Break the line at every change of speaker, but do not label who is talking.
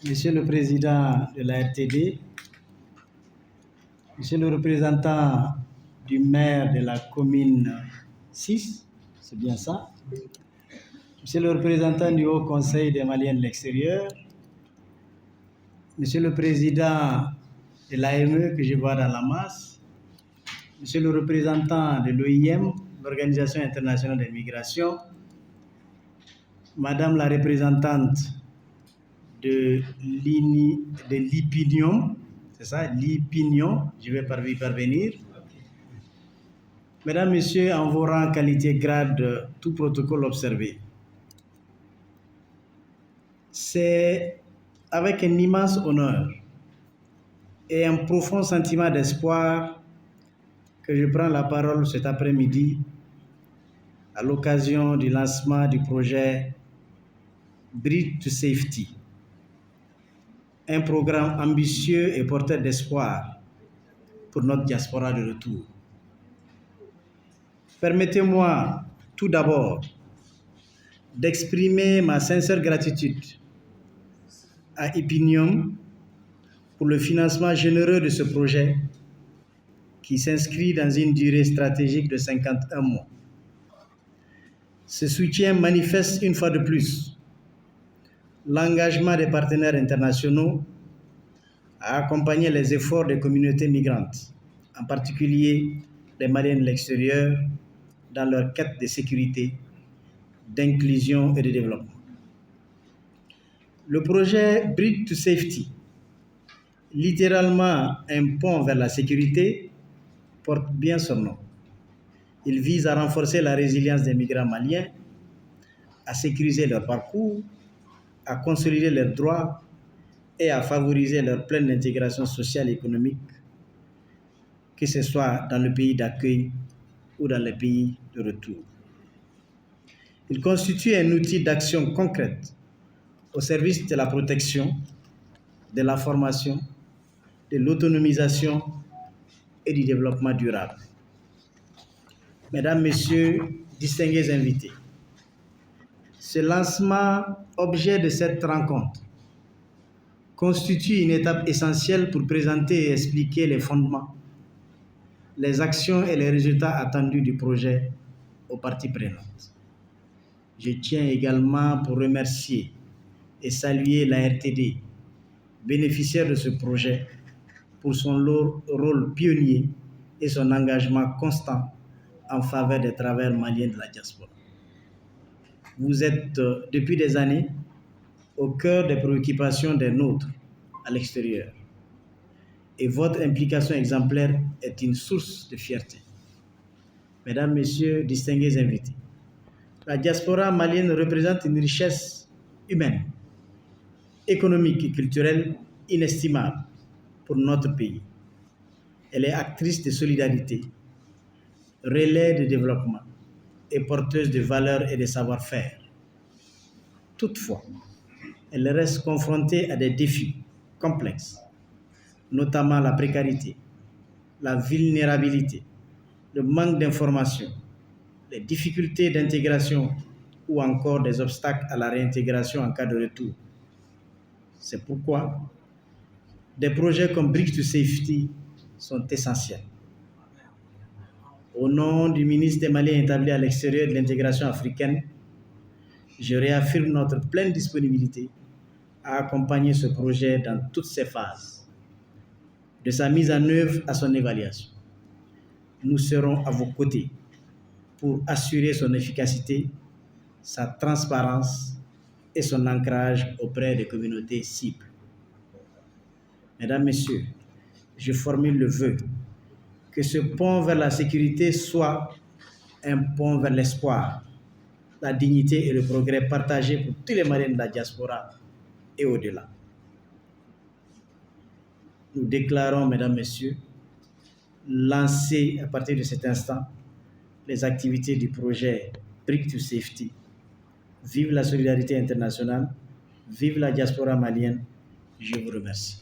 Monsieur le Président de la RTD, Monsieur le représentant du maire de la commune 6, c'est bien ça, Monsieur le représentant du Haut Conseil des Maliens de l'extérieur, Monsieur le Président de l'AME que je vois dans la masse, Monsieur le représentant de l'OIM, l'Organisation internationale des migrations, Madame la représentante de l'IPINIOM, c'est ça, l'IPINIOM, je vais y parvenir. Mesdames, Messieurs, en vos rangs, qualité, grade, tout protocole observé. C'est avec un immense honneur et un profond sentiment d'espoir que je prends la parole cet après-midi à l'occasion du lancement du projet Bridge to Safety, un programme ambitieux et porteur d'espoir pour notre diaspora de retour. Permettez-moi tout d'abord d'exprimer ma sincère gratitude à Ipinium pour le financement généreux de ce projet qui s'inscrit dans une durée stratégique de 51 mois. Ce soutien manifeste une fois de plus l'engagement des partenaires internationaux à accompagner les efforts des communautés migrantes, en particulier les Maliens de l'extérieur, dans leur quête de sécurité, d'inclusion et de développement. Le projet Bridge to Safety, littéralement un pont vers la sécurité, porte bien son nom. Il vise à renforcer la résilience des migrants maliens, à sécuriser leur parcours, à consolider leurs droits et à favoriser leur pleine intégration sociale et économique, que ce soit dans le pays d'accueil ou dans les pays de retour. Il constitue un outil d'action concrète au service de la protection, de la formation, de l'autonomisation et du développement durable. Mesdames, Messieurs, distingués invités, ce lancement, objet de cette rencontre, constitue une étape essentielle pour présenter et expliquer les fondements, les actions et les résultats attendus du projet aux parties prenantes. Je tiens également pour remercier et saluer la RTD, bénéficiaire de ce projet, pour son rôle pionnier et son engagement constant en faveur des travailleurs maliens de la diaspora. Vous êtes depuis des années au cœur des préoccupations des nôtres à l'extérieur et votre implication exemplaire est une source de fierté. Mesdames, Messieurs, distingués invités, la diaspora malienne représente une richesse humaine, économique et culturelle inestimable pour notre pays. Elle est actrice de solidarité, relais de développement et porteuse de valeurs et de savoir-faire. Toutefois, elle reste confrontée à des défis complexes, notamment la précarité, la vulnérabilité, le manque d'information, les difficultés d'intégration ou encore des obstacles à la réintégration en cas de retour. C'est pourquoi des projets comme Bridge to Safety sont essentiels. Au nom du ministre des Maliens établi à l'extérieur de l'intégration africaine, je réaffirme notre pleine disponibilité à accompagner ce projet dans toutes ses phases, de sa mise en œuvre à son évaluation. Nous serons à vos côtés pour assurer son efficacité, sa transparence et son ancrage auprès des communautés cibles. Mesdames, Messieurs, je formule le vœu que ce pont vers la sécurité soit un pont vers l'espoir, la dignité et le progrès partagés pour tous les Maliens de la diaspora et au-delà. Nous déclarons, Mesdames, Messieurs, lancer à partir de cet instant les activités du projet Bridge to Safety. Vive la solidarité internationale, vive la diaspora malienne. Je vous remercie.